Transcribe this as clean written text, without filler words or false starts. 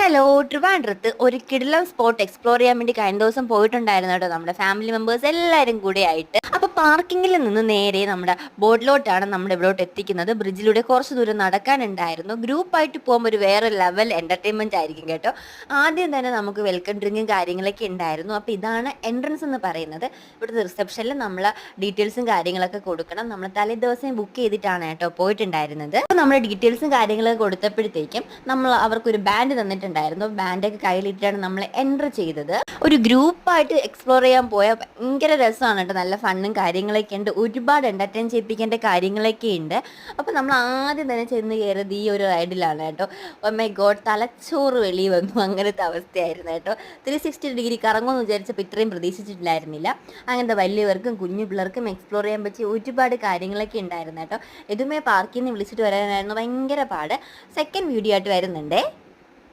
Hello, ട്രിവാൻഡ്രത്ത് ഒരു കിടിലം സ്പോട്ട് എക്സ്പ്ലോർ ചെയ്യാൻ വേണ്ടി കഴിഞ്ഞ ദിവസം പോയിട്ടുണ്ടായിരുന്നു കേട്ടോ. നമ്മുടെ ഫാമിലി മെമ്പേഴ്സ് എല്ലാവരും കൂടെ ആയിട്ട്. അപ്പോൾ പാർക്കിങ്ങിൽ നിന്ന് നേരെ നമ്മുടെ ബോട്ടിലോട്ടാണ് നമ്മുടെ ഇവിടോട്ട് എത്തിക്കുന്നത്. ബ്രിഡ്ജിലൂടെ കുറച്ച് ദൂരം നടക്കാനുണ്ടായിരുന്നു. ഗ്രൂപ്പായിട്ട് പോകുമ്പോൾ ഒരു വേറെ ലെവൽ എൻ്റർടൈൻമെൻറ്റ് ആയിരിക്കും കേട്ടോ. ആദ്യം തന്നെ നമുക്ക് വെൽക്കം ഡ്രിങ്കും കാര്യങ്ങളൊക്കെ ഉണ്ടായിരുന്നു. അപ്പോൾ ഇതാണ് എൻട്രൻസ് എന്ന് പറയുന്നത്. ഇവിടുത്തെ റിസപ്ഷനിൽ നമ്മൾ ഡീറ്റെയിൽസും കാര്യങ്ങളൊക്കെ കൊടുക്കണം. നമ്മൾ തലേ ദിവസം ബുക്ക് ചെയ്തിട്ടാണ് കേട്ടോ പോയിട്ടുണ്ടായിരുന്നത്. അപ്പോൾ നമ്മൾ ഡീറ്റെയിൽസും കാര്യങ്ങളൊക്കെ കൊടുത്തപ്പോഴത്തേക്കും അവർക്കൊരു ബാൻഡ് തന്നിട്ടുണ്ടായിരുന്നു. ബാൻഡൊക്കെ കയ്യിലിട്ടാണ് നമ്മൾ എൻ്റർ ചെയ്തത്. ഒരു ഗ്രൂപ്പായിട്ട് എക്സ്പ്ലോർ ചെയ്യാൻ പോയാൽ ഭയങ്കര രസമാണ് കേട്ടോ. നല്ല ഫണ്ണും കാര്യങ്ങളൊക്കെ ഉണ്ട്. ഒരുപാട് എൻ്റർടൈൻ ചെയ്യിപ്പിക്കേണ്ട കാര്യങ്ങളൊക്കെ ഉണ്ട്. അപ്പോൾ നമ്മൾ ആദ്യം തന്നെ ചെന്ന് കയറിയത് ഈ ഒരു റൈഡിലാണ് കേട്ടോ. ഓ മൈ ഗോഡ്, തലച്ചോറ് വെളി വന്നു, അങ്ങനത്തെ അവസ്ഥയായിരുന്നു കേട്ടോ. 360 ഡിഗ്രി കറങ്ങുമെന്ന് വിചാരിച്ചപ്പോൾ ഇത്രയും പ്രതീക്ഷിച്ചിട്ടില്ലായിരുന്നില്ല. അങ്ങനത്തെ വലിയവർക്കും കുഞ്ഞു പിള്ളേർക്കും എക്സ്പ്ലോർ ചെയ്യാൻ പറ്റിയ ഒരുപാട് കാര്യങ്ങളൊക്കെ ഉണ്ടായിരുന്നു കേട്ടോ. ഇതുമേ പാർക്കിൽ നിന്ന് വിളിച്ചിട്ട് വരാനായിരുന്നു ഭയങ്കര പാട്. സെക്കൻഡ് വീഡിയോ ആയിട്ട് വരുന്നുണ്ടേ.